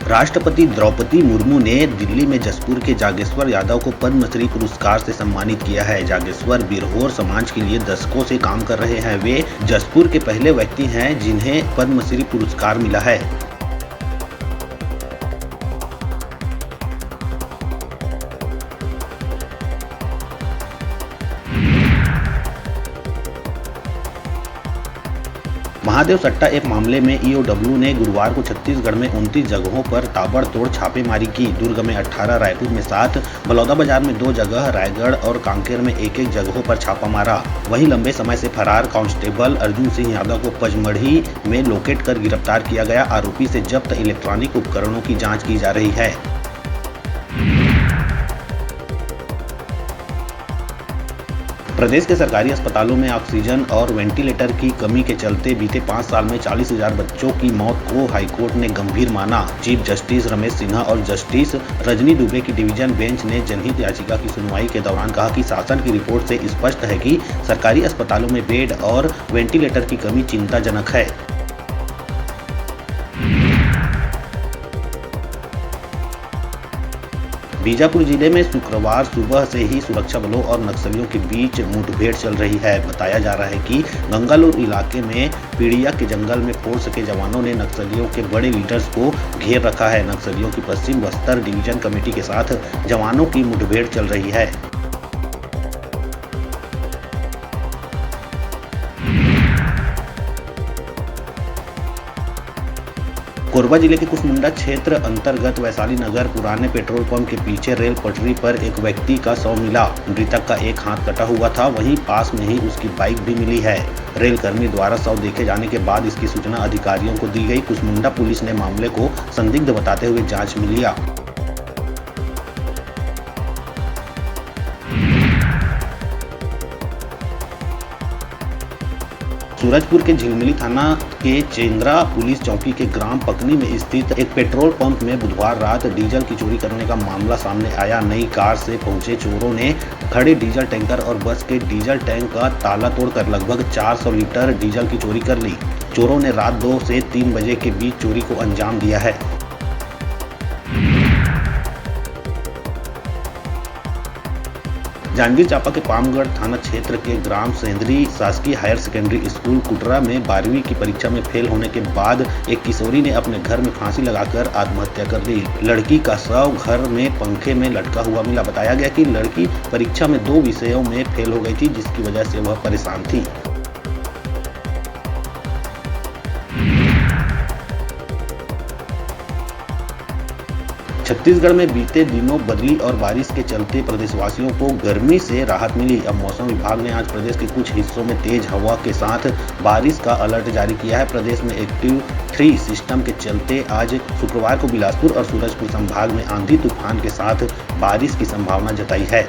राष्ट्रपति द्रौपदी मुर्मू ने दिल्ली में जसपुर के जागेश्वर यादव को पद्मश्री पुरस्कार से सम्मानित किया है। जागेश्वर बिरहोर समाज के लिए दशकों से काम कर रहे हैं। वे जसपुर के पहले व्यक्ति हैं जिन्हें पद्मश्री पुरस्कार मिला है। महादेव सट्टा ऐप मामले में ईओडब्ल्यू ने गुरुवार को छत्तीसगढ़ में 29 जगहों पर ताबड़तोड़ छापेमारी की। दुर्ग में 18, रायपुर में 7, बलौदाबाजार में 2 जगह, रायगढ़ और कांकेर में 1-1 जगहों पर छापा मारा। वहीं लंबे समय से फरार कांस्टेबल अर्जुन सिंह यादव को पचमढ़ी में लोकेट कर गिरफ्तार किया गया। आरोपी से जब्त इलेक्ट्रॉनिक उपकरणों की जाँच की जा रही है। प्रदेश के सरकारी अस्पतालों में ऑक्सीजन और वेंटिलेटर की कमी के चलते बीते 5 साल में 40,000 बच्चों की मौत को हाईकोर्ट ने गंभीर माना। चीफ जस्टिस रमेश सिन्हा और जस्टिस रजनी दुबे की डिवीजन बेंच ने जनहित याचिका की सुनवाई के दौरान कहा कि शासन की रिपोर्ट से स्पष्ट है कि सरकारी अस्पतालों में बेड और वेंटिलेटर की कमी चिंताजनक है। बीजापुर जिले में शुक्रवार सुबह से ही सुरक्षा बलों और नक्सलियों के बीच मुठभेड़ चल रही है। बताया जा रहा है कि गंगालूर इलाके में पीड़िया के जंगल में फोर्स के जवानों ने नक्सलियों के बड़े लीडर्स को घेर रखा है। नक्सलियों की पश्चिम बस्तर डिवीजन कमेटी के साथ जवानों की मुठभेड़ चल रही है। कोरबा जिले के कुसमुंडा क्षेत्र अंतर्गत वैशाली नगर पुराने पेट्रोल पंप के पीछे रेल पटरी पर एक व्यक्ति का शव मिला। मृतक का एक हाथ कटा हुआ था, वहीं पास में ही उसकी बाइक भी मिली है। रेल कर्मी द्वारा शव देखे जाने के बाद इसकी सूचना अधिकारियों को दी गई। कुसमुंडा पुलिस ने मामले को संदिग्ध बताते हुए जांच में लिया। सूरजपुर के झिलमिली थाना के चेंद्रा पुलिस चौकी के ग्राम पकनी में स्थित एक पेट्रोल पंप में बुधवार रात डीजल की चोरी करने का मामला सामने आया। नई कार से पहुंचे चोरों ने खड़े डीजल टैंकर और बस के डीजल टैंक का ताला तोड़कर लगभग 400 लीटर डीजल की चोरी कर ली। चोरों ने रात 2 से 3 बजे के बीच चोरी को अंजाम दिया है। जांजगीर चांपा के पामगढ़ थाना क्षेत्र के ग्राम सेंदरी शासकीय हायर सेकेंडरी स्कूल कुटरा में 12वीं की परीक्षा में फेल होने के बाद एक किशोरी ने अपने घर में फांसी लगाकर आत्महत्या कर ली। लड़की का शव घर में पंखे में लटका हुआ मिला। बताया गया कि लड़की परीक्षा में 2 विषयों में फेल हो गई थी, जिसकी वजह से वह परेशान थी। छत्तीसगढ़ में बीते दिनों बदली और बारिश के चलते प्रदेशवासियों को गर्मी से राहत मिली। अब मौसम विभाग ने आज प्रदेश के कुछ हिस्सों में तेज हवा के साथ बारिश का अलर्ट जारी किया है। प्रदेश में एक्टिव 3 सिस्टम के चलते आज शुक्रवार को बिलासपुर और सूरजपुर संभाग में आंधी तूफान के साथ बारिश की संभावना जताई है।